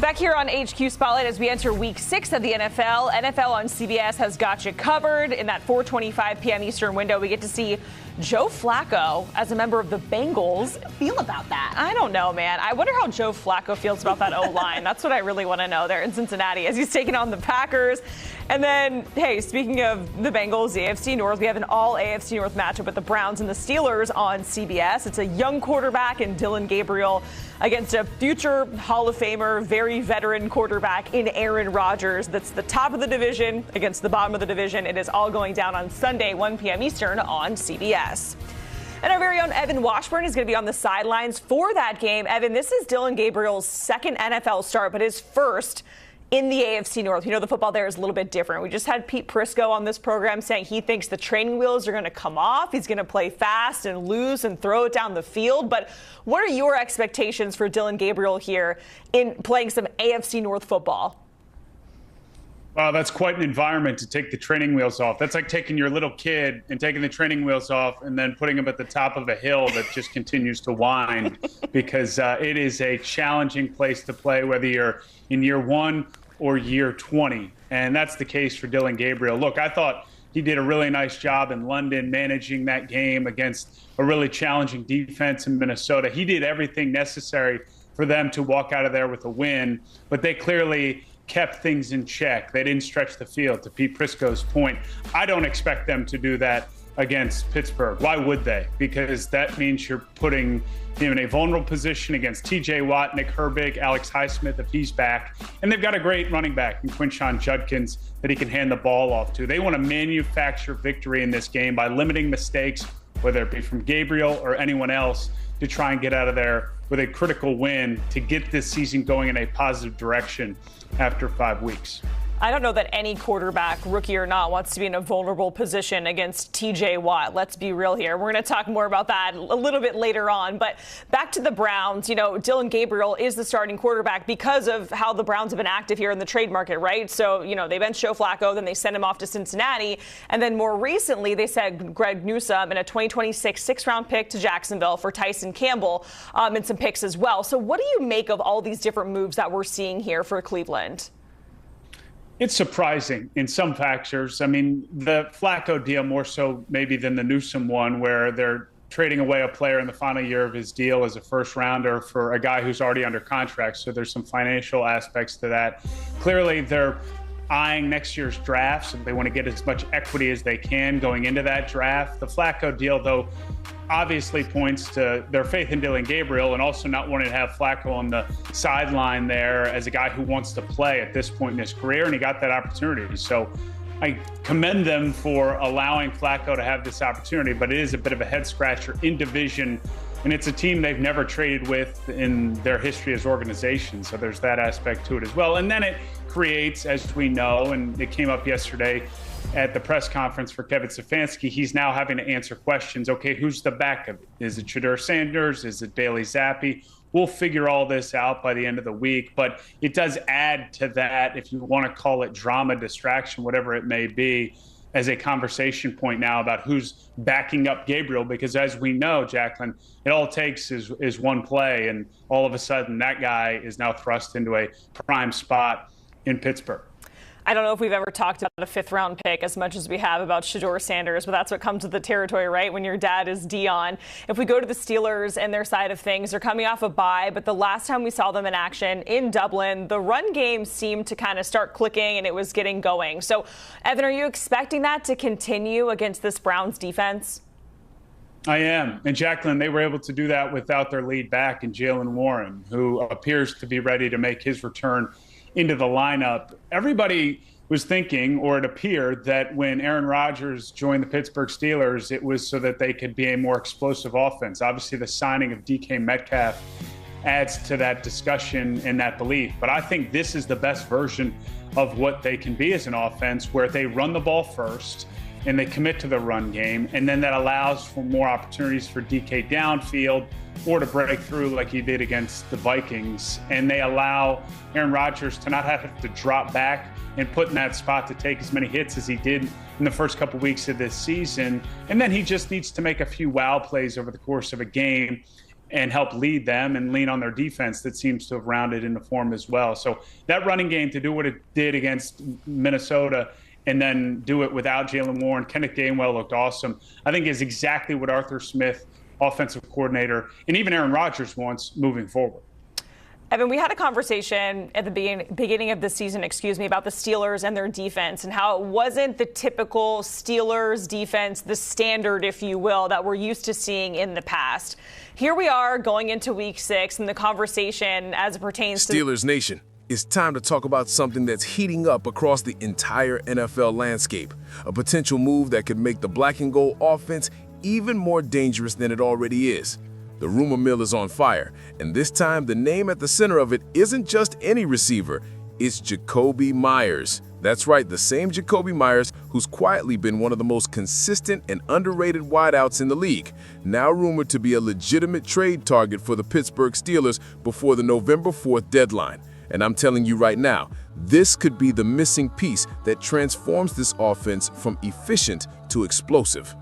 Back here on HQ Spotlight as we enter week 6 of the NFL. NFL on CBS has got you covered. In that 4:25 p.m. Eastern window, we get to see Joe Flacco as a member of the Bengals. How do you feel about that? I don't know, man. I wonder how Joe Flacco feels about that O-line. That's what I really want to know there in Cincinnati as he's taking on the Packers. And then, hey, speaking of the Bengals, the AFC North, we have an all AFC North matchup with the Browns and the Steelers on CBS. It's a young quarterback in Dylan Gabriel against a future Hall of Famer, very veteran quarterback in Aaron Rodgers. That's the top of the division against the bottom of the division. It is all going down on Sunday, 1 p.m. Eastern on CBS. And our very own Evan Washburn is going to be on the sidelines for that game. Evan, this is Dylan Gabriel's second NFL start, but his first in the AFC North. You know, the football there is a little bit different. We just had Pete Prisco on this program saying he thinks the training wheels are going to come off. He's going to play fast and loose and throw it down the field. But what are your expectations for Dylan Gabriel here in playing some AFC North football? Wow, that's quite an environment to take the training wheels off. That's like taking your little kid and taking the training wheels off and then putting him at the top of a hill that just continues to wind because it is a challenging place to play, whether you're in year 1 or year 20. And that's the case for Dylan Gabriel. Look, I thought he did a really nice job in London managing that game against a really challenging defense in Minnesota. He did everything necessary for them to walk out of there with a win, but they clearly kept things in check. They didn't stretch the field, to Pete Prisco's point. I don't expect them to do that against Pittsburgh. Why would they? Because that means you're putting him in a vulnerable position against T.J. Watt, Nick Herbig, Alex Highsmith if he's back. And they've got a great running back in Quinshon Judkins that he can hand the ball off to. They want to manufacture victory in this game by limiting mistakes, whether it be from Gabriel or anyone else, to try and get out of there with a critical win to get this season going in a positive direction after 5 weeks. I don't know that any quarterback, rookie or not, wants to be in a vulnerable position against T.J. Watt. Let's be real here. We're going to talk more about that a little bit later on. But back to the Browns, you know, Dylan Gabriel is the starting quarterback because of how the Browns have been active here in the trade market, right? So, you know, they benched Joe Flacco, then they sent him off to Cincinnati. And then more recently, they sent Greg Newsome in a 2026 sixth-round pick to Jacksonville for Tyson Campbell and some picks as well. So what do you make of all these different moves that we're seeing here for Cleveland? It's surprising in some factors. I mean, the Flacco deal more so maybe than the Newsome one, where they're trading away a player in the final year of his deal as a first rounder for a guy who's already under contract. So there's some financial aspects to that. Clearly, they're eyeing next year's draft, so they want to get as much equity as they can going into that draft. The Flacco deal, though, obviously points to their faith in Dylan Gabriel and also not wanting to have Flacco on the sideline there as a guy who wants to play at this point in his career, and he got that opportunity. So I commend them for allowing Flacco to have this opportunity, but it is a bit of a head-scratcher in division, and it's a team they've never traded with in their history as organization, so there's that aspect to it as well. And then it creates, as we know, and it came up yesterday at the press conference for Kevin Stefanski, he's now having to answer questions. Okay, who's the backup? Is it Shedeur Sanders? Is it Bailey Zappi? We'll figure all this out by the end of the week, but it does add to that, if you want to call it drama, distraction, whatever it may be, as a conversation point now about who's backing up Gabriel, because as we know, Jacqueline, it all takes is one play, and all of a sudden that guy is now thrust into a prime spot in Pittsburgh. I don't know if we've ever talked about a fifth-round pick as much as we have about Shedeur Sanders, but that's what comes with the territory, right, when your dad is Dion. If we go to the Steelers and their side of things, they're coming off a bye, but the last time we saw them in action in Dublin, the run game seemed to kind of start clicking and it was getting going. So, Evan, are you expecting that to continue against this Browns defense? I am. And Jacqueline, they were able to do that without their lead back in Jaylen Warren, who appears to be ready to make his return into the lineup. Everybody was thinking, or it appeared, that when Aaron Rodgers joined the Pittsburgh Steelers, it was so that they could be a more explosive offense. Obviously, the signing of DK Metcalf adds to that discussion and that belief. But I think this is the best version of what they can be as an offense, where they run the ball first and they commit to the run game, and then that allows for more opportunities for DK downfield or to break through like he did against the Vikings. And they allow Aaron Rodgers to not have to drop back and put in that spot to take as many hits as he did in the first couple weeks of this season. And then he just needs to make a few wow plays over the course of a game. and help lead them and lean on their defense that seems to have rounded into form as well. So that running game, to do what it did against Minnesota and then do it without Jaylen Warren, Kenneth Gainwell looked awesome, I think is exactly what Arthur Smith, offensive coordinator, and even Aaron Rodgers wants moving forward. Evan, we had a conversation at the beginning of the season, about the Steelers and their defense and how it wasn't the typical Steelers defense, the standard, if you will, that we're used to seeing in the past. Here we are going into week 6 and the conversation as it pertains to Steelers Nation. It's time to talk about something that's heating up across the entire NFL landscape. A potential move that could make the black and gold offense even more dangerous than it already is. The rumor mill is on fire, and this time the name at the center of it isn't just any receiver, it's Jakobi Meyers. That's right, the same Jakobi Meyers who's quietly been one of the most consistent and underrated wideouts in the league, now rumored to be a legitimate trade target for the Pittsburgh Steelers before the November 4th deadline. And I'm telling you right now, this could be the missing piece that transforms this offense from efficient to explosive.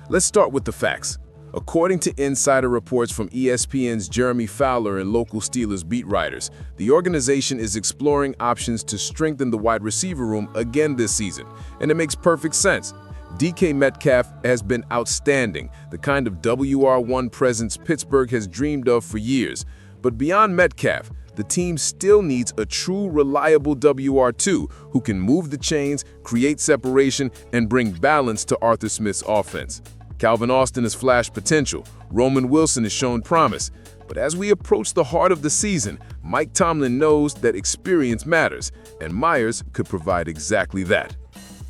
Let's start with the facts. According to insider reports from ESPN's Jeremy Fowler and local Steelers beat writers, the organization is exploring options to strengthen the wide receiver room again this season, and it makes perfect sense. DK Metcalf has been outstanding, the kind of WR1 presence Pittsburgh has dreamed of for years. But beyond Metcalf, the team still needs a true, reliable WR2 who can move the chains, create separation, and bring balance to Arthur Smith's offense. Calvin Austin has flashed potential, Roman Wilson has shown promise, but as we approach the heart of the season, Mike Tomlin knows that experience matters, and Meyers could provide exactly that.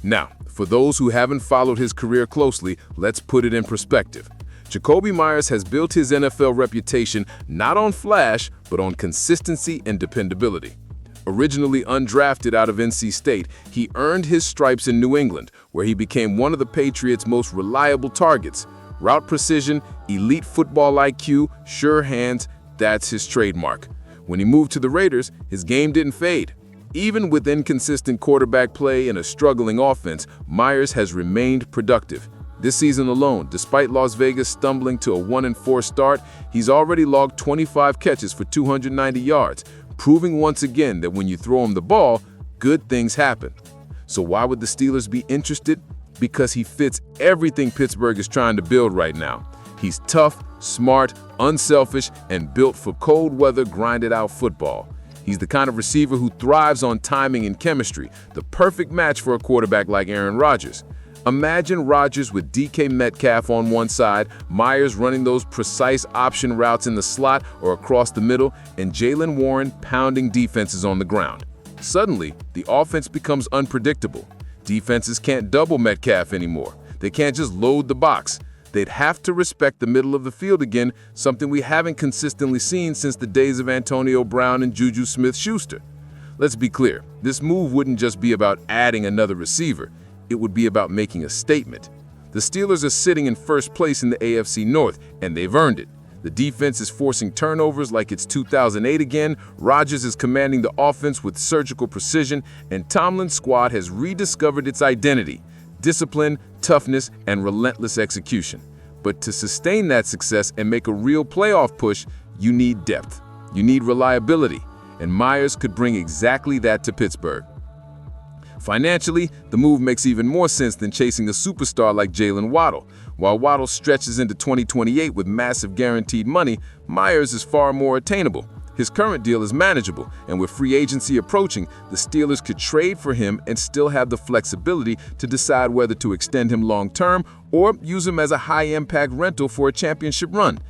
Now, for those who haven't followed his career closely, let's put it in perspective. Jakobi Meyers has built his NFL reputation not on flash, but on consistency and dependability. Originally undrafted out of NC State, he earned his stripes in New England, where he became one of the Patriots' most reliable targets. Route precision, elite football IQ, sure hands, that's his trademark. When he moved to the Raiders, his game didn't fade. Even with inconsistent quarterback play and a struggling offense, Meyers has remained productive. This season alone, despite Las Vegas stumbling to a 1-4 start, he's already logged 25 catches for 290 yards, proving once again that when you throw him the ball, good things happen. So why would the Steelers be interested? Because he fits everything Pittsburgh is trying to build right now. He's tough, smart, unselfish, and built for cold weather, grinded-out football. He's the kind of receiver who thrives on timing and chemistry, the perfect match for a quarterback like Aaron Rodgers. Imagine Rodgers with DK Metcalf on one side, Meyers running those precise option routes in the slot or across the middle, and Jaylen Warren pounding defenses on the ground. Suddenly, the offense becomes unpredictable. Defenses can't double Metcalf anymore. They can't just load the box. They'd have to respect the middle of the field again, something we haven't consistently seen since the days of Antonio Brown and Juju Smith-Schuster. Let's be clear, this move wouldn't just be about adding another receiver. It would be about making a statement. The Steelers are sitting in first place in the AFC North, and they've earned it. The defense is forcing turnovers like it's 2008 again, Rodgers is commanding the offense with surgical precision, and Tomlin's squad has rediscovered its identity: discipline, toughness, and relentless execution. But to sustain that success and make a real playoff push, you need depth. You need reliability, and Meyers could bring exactly that to Pittsburgh. Financially, the move makes even more sense than chasing a superstar like Jalen Waddle. While Waddle stretches into 2028 with massive guaranteed money, Meyers is far more attainable. His current deal is manageable, and with free agency approaching, the Steelers could trade for him and still have the flexibility to decide whether to extend him long-term or use him as a high-impact rental for a championship run.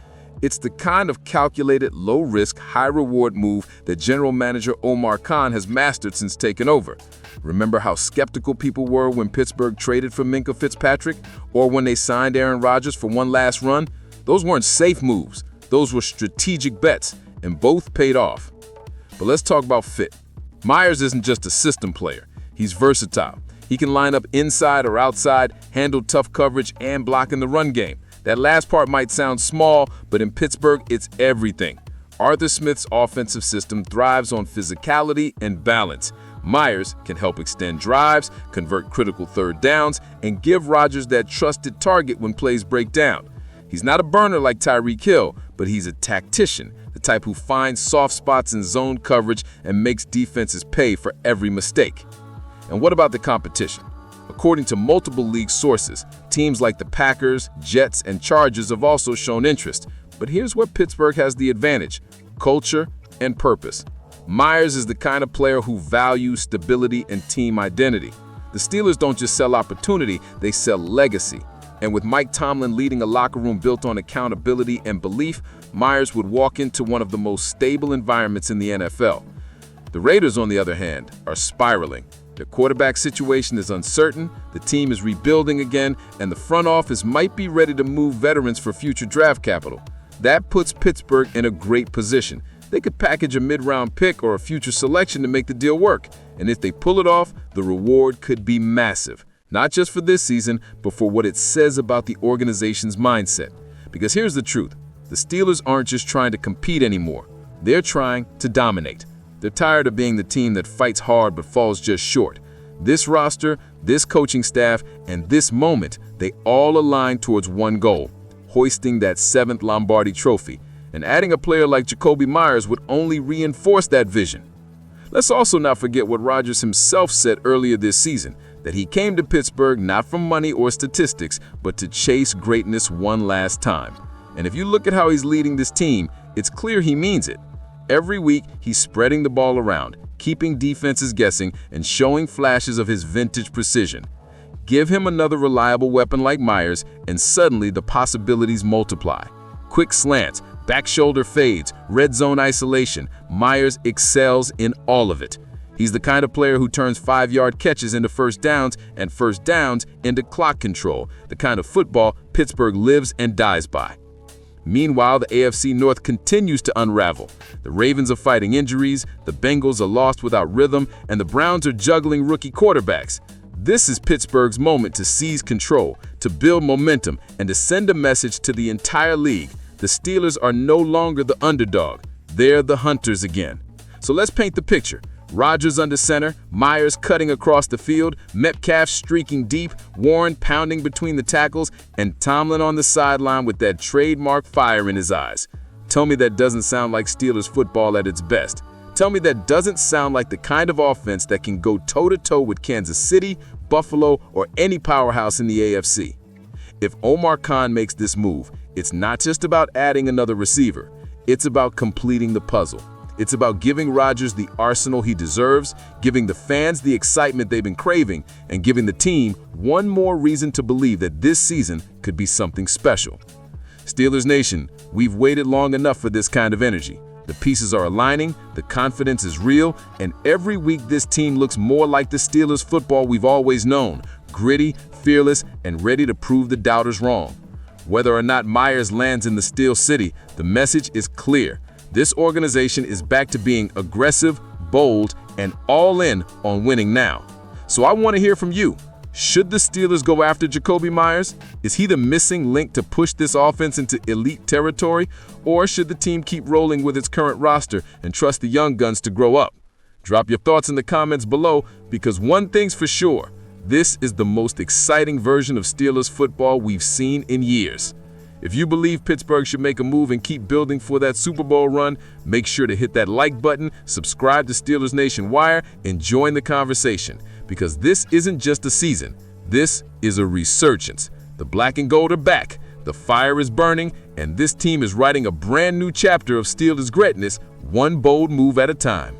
It's the kind of calculated, low-risk, high-reward move that General Manager Omar Khan has mastered since taking over. Remember how skeptical people were when Pittsburgh traded for Minkah Fitzpatrick, or when they signed Aaron Rodgers for one last run? Those weren't safe moves. Those were strategic bets, and both paid off. But let's talk about fit. Meyers isn't just a system player. He's versatile. He can line up inside or outside, handle tough coverage, and block in the run game. That last part might sound small, but in Pittsburgh, it's everything. Arthur Smith's offensive system thrives on physicality and balance. Meyers can help extend drives, convert critical third downs, and give Rodgers that trusted target when plays break down. He's not a burner like Tyreek Hill, but he's a tactician, the type who finds soft spots in zone coverage and makes defenses pay for every mistake. And what about the competition? According to multiple league sources, teams like the Packers, Jets, and Chargers have also shown interest. But here's where Pittsburgh has the advantage: culture and purpose. Meyers is the kind of player who values stability and team identity. The Steelers don't just sell opportunity, they sell legacy. And with Mike Tomlin leading a locker room built on accountability and belief, Meyers would walk into one of the most stable environments in the NFL. The Raiders, on the other hand, are spiraling. Their quarterback situation is uncertain, the team is rebuilding again, and the front office might be ready to move veterans for future draft capital. That puts Pittsburgh in a great position. They could package a mid-round pick or a future selection to make the deal work. And if they pull it off, the reward could be massive. Not just for this season, but for what it says about the organization's mindset. Because here's the truth. The Steelers aren't just trying to compete anymore. They're trying to dominate. They're tired of being the team that fights hard but falls just short. This roster, this coaching staff, and this moment, they all align towards one goal: hoisting that 7th Lombardi trophy. And adding a player like Jakobi Meyers would only reinforce that vision. Let's also not forget what Rodgers himself said earlier this season, that he came to Pittsburgh not for money or statistics, but to chase greatness one last time. And if you look at how he's leading this team, it's clear he means it. Every week, he's spreading the ball around, keeping defenses guessing, and showing flashes of his vintage precision. Give him another reliable weapon like Meyers, and suddenly the possibilities multiply. Quick slants, back shoulder fades, red zone isolation. Meyers excels in all of it. He's the kind of player who turns 5-yard catches into first downs and first downs into clock control, the kind of football Pittsburgh lives and dies by. Meanwhile, the AFC North continues to unravel. The Ravens are fighting injuries, the Bengals are lost without rhythm, and the Browns are juggling rookie quarterbacks. This is Pittsburgh's moment to seize control, to build momentum, and to send a message to the entire league. The Steelers are no longer the underdog. They're the hunters again. So let's paint the picture. Rodgers under center, Meyers cutting across the field, Metcalf streaking deep, Warren pounding between the tackles, and Tomlin on the sideline with that trademark fire in his eyes. Tell me that doesn't sound like Steelers football at its best. Tell me that doesn't sound like the kind of offense that can go toe-to-toe with Kansas City, Buffalo, or any powerhouse in the AFC. If Omar Khan makes this move, it's not just about adding another receiver. It's about completing the puzzle. It's about giving Rodgers the arsenal he deserves, giving the fans the excitement they've been craving, and giving the team one more reason to believe that this season could be something special. Steelers Nation, we've waited long enough for this kind of energy. The pieces are aligning, the confidence is real, and every week this team looks more like the Steelers football we've always known: gritty, fearless, and ready to prove the doubters wrong. Whether or not Meyers lands in the Steel City, the message is clear. This organization is back to being aggressive, bold, and all in on winning now. So I want to hear from you. Should the Steelers go after Jakobi Meyers? Is he the missing link to push this offense into elite territory? Or should the team keep rolling with its current roster and trust the young guns to grow up? Drop your thoughts in the comments below, because one thing's for sure: this is the most exciting version of Steelers football we've seen in years. If you believe Pittsburgh should make a move and keep building for that Super Bowl run, make sure to hit that like button, subscribe to Steelers Nation Wire, and join the conversation. Because this isn't just a season, this is a resurgence. The black and gold are back, the fire is burning, and this team is writing a brand new chapter of Steelers greatness, one bold move at a time.